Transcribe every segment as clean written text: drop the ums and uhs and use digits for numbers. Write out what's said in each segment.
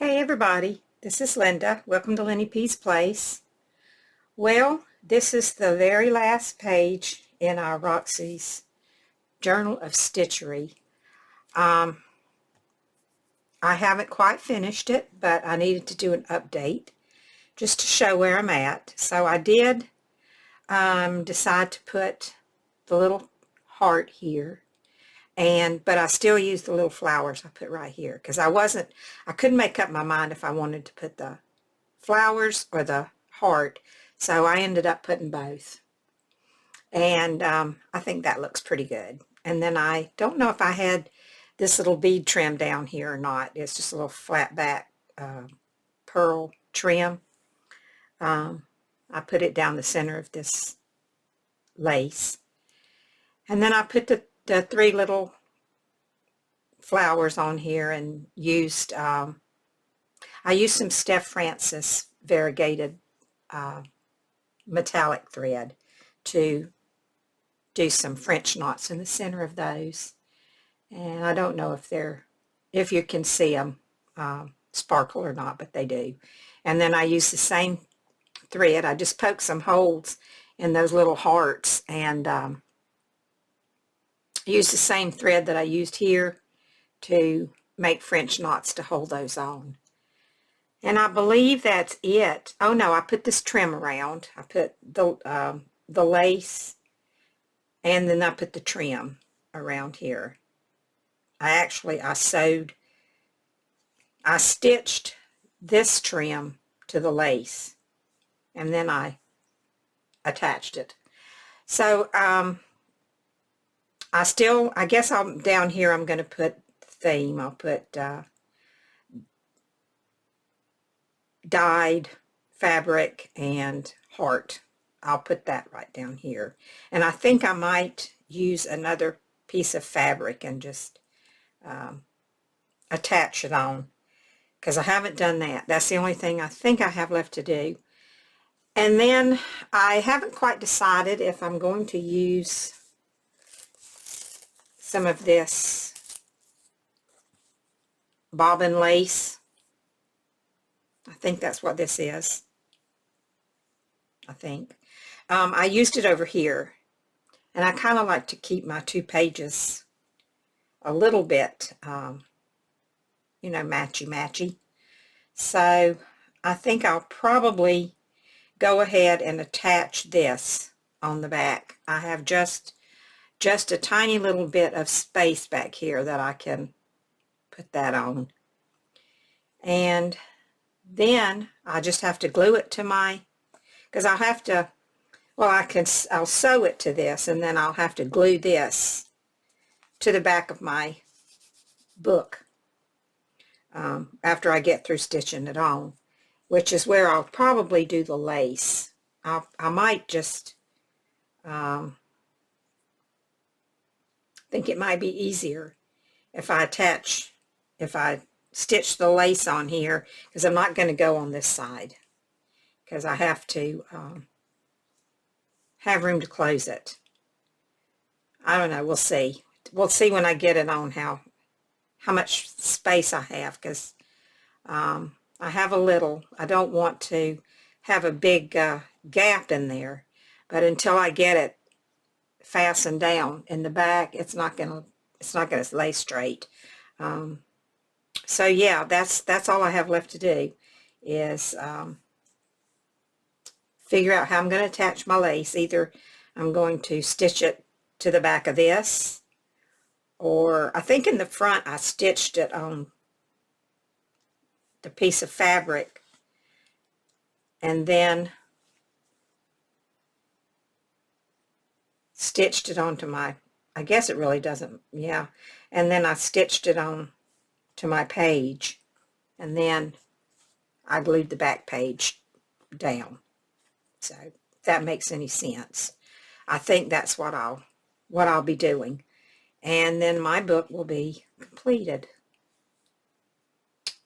Hey everybody, this is Linda. Welcome to Lenny P's Place. Well, this is the very last page in our Roxy's Journal of Stitchery. I haven't quite finished it, but I needed to do an update just to show where I'm at. So I did decide to put the little heart here. But I still use the little flowers I put right here because I couldn't make up my mind if I wanted to put the flowers or the heart, so I ended up putting both. And I think that looks pretty good. And then I don't know if I had this little bead trim down here or not. It's just a little flat back pearl trim. I put it down the center of this lace. And then I put the three little flowers on here and used, I used some Steph Francis variegated metallic thread to do some French knots in the center of those. And I don't know if you can see them sparkle or not, but they do. And then I use the same thread. I just poked some holes in those little hearts and used the same thread that I used here to make French knots to hold those on. And I believe that's it. Oh no, I put this trim around. I put the lace, and then I put the trim around here. I stitched this trim to the lace, and then I attached it. So I guess down here I'm going to put theme. I'll put dyed fabric and heart. I'll put that right down here. And I think I might use another piece of fabric and just attach it on, because I haven't done that. That's the only thing I think I have left to do. And then I haven't quite decided if I'm going to use some of this bobbin lace. I think that's what this is. I think. I used it over here, and I kind of like to keep my 2 pages a little bit, matchy-matchy. So I think I'll probably go ahead and attach this on the back. I have just a tiny little bit of space back here that I can put that on. And then I just have to glue it to because I'll have to, I'll sew it to this, and then I'll have to glue this to the back of my book after I get through stitching it on, which is where I'll probably do the lace. I might just think it might be easier if I stitch the lace on here, because I'm not going to go on this side because I have to have room to close it. I don't know. We'll see. We'll see when I get it on how much space I have, because I have a little. I don't want to have a big gap in there, but until I get it fastened down in the back, it's not gonna lay straight. So yeah, that's all I have left to do is figure out how I'm going to attach my lace. Either I'm going to stitch it to the back of this, or I think in the front I stitched it on the piece of fabric and then stitched it onto my, I guess it really doesn't, yeah, and then I stitched it on to my page, and then I glued the back page down. So if that makes any sense, I think that's what I'll be doing, and then my book will be completed.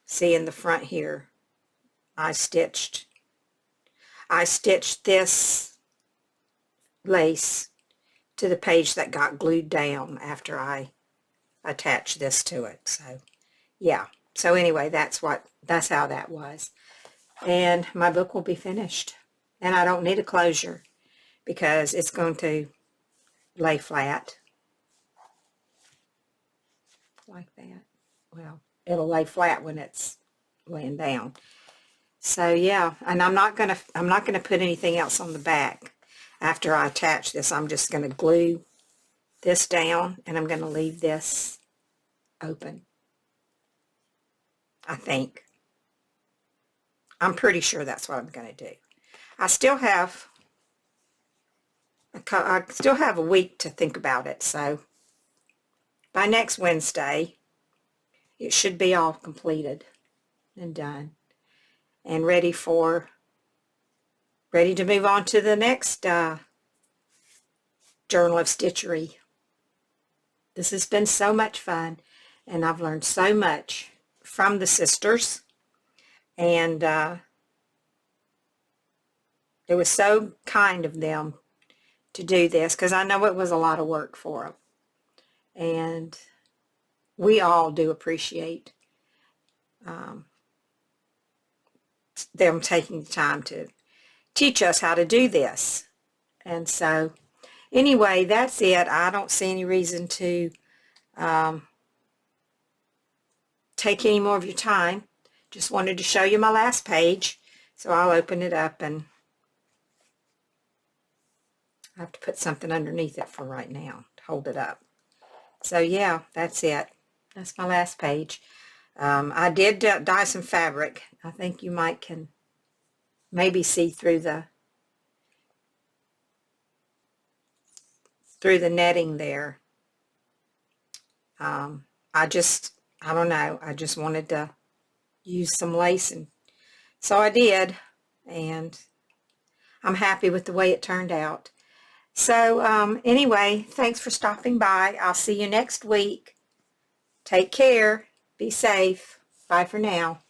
See, in the front here, I stitched this lace to the page that got glued down after I attached this to it. So yeah, so anyway, that's what that's how that was. And my book will be finished. And I don't need a closure because it's going to lay flat like that. Well, it'll lay flat when it's laying down. So yeah, and I'm not gonna put anything else on the back after I attach this. I'm just gonna glue this down, and I'm gonna leave this open. I think. I'm pretty sure that's what I'm gonna do. I still have a week to think about it, so by next Wednesday it should be all completed and done and ready to move on to the next Journal of Stitchery. This has been so much fun, and I've learned so much from the sisters, and it was so kind of them to do this, because I know it was a lot of work for them, and we all do appreciate them taking the time to teach us how to do this. And so anyway, that's it. I don't see any reason to take any more of your time. Just wanted to show you my last page, so I'll open it up, and I have to put something underneath it for right now to hold it up. So yeah, that's it. That's my last page. I did dye some fabric. I think you can maybe see through the netting there. I don't know. I just wanted to use some lace, and so I did, and I'm happy with the way it turned out. So anyway, thanks for stopping by. I'll see you next week. Take care. Be safe. Bye for now.